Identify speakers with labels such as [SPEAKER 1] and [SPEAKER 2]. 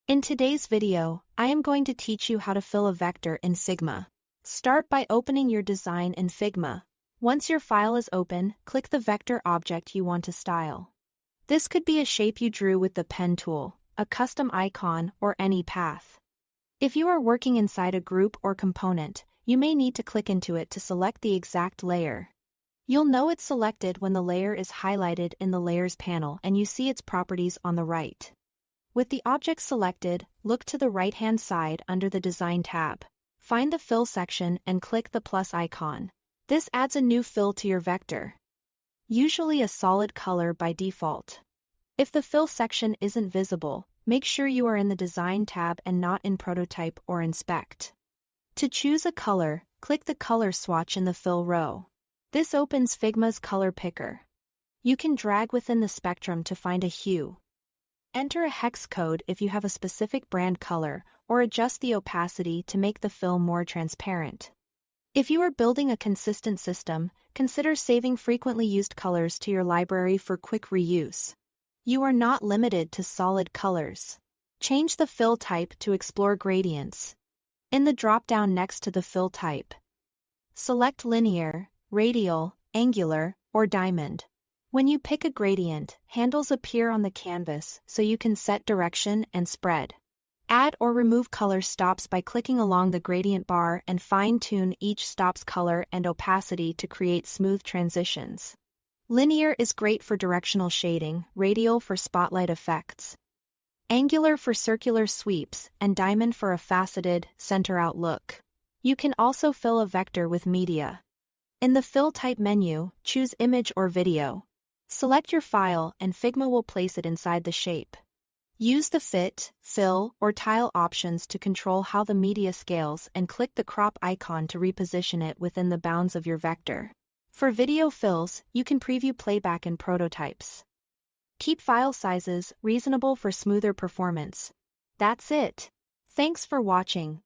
[SPEAKER 1] In today's video, I am going to teach you how to fill a vector in Figma. Start by opening your design in Figma. Once your file is open, click the vector object you want to style. This could be a shape you drew with the pen tool, a custom icon, or any path. If you are working inside a group or component, you may need to click into it to select the exact layer. You'll know it's selected when the layer is highlighted in the Layers panel and you see its properties on the right. With the object selected, look to the right-hand side under the Design tab. Find the Fill section and click the plus icon. This adds a new fill to your vector, usually a solid color by default. If the Fill section isn't visible, make sure you are in the Design tab and not in Prototype or Inspect. To choose a color, click the color swatch in the Fill row. This opens Figma's color picker. You can drag within the spectrum to find a hue. Enter a hex code if you have a specific brand color, or adjust the opacity to make the fill more transparent. If you are building a consistent system, consider saving frequently used colors to your library for quick reuse. You are not limited to solid colors. Change the fill type to explore gradients. In the drop-down next to the fill type, select linear, radial, angular, or diamond. When you pick a gradient, handles appear on the canvas so you can set direction and spread. Add or remove color stops by clicking along the gradient bar and fine-tune each stop's color and opacity to create smooth transitions. Linear is great for directional shading, radial for spotlight effects, angular for circular sweeps, and diamond for a faceted, center-out look. You can also fill a vector with media. In the Fill Type menu, choose Image or Video. Select your file and Figma will place it inside the shape. Use the Fit, Fill, or Tile options to control how the media scales and click the crop icon to reposition it within the bounds of your vector. For video fills, you can preview playback and prototypes. Keep file sizes reasonable for smoother performance. That's it. Thanks for watching.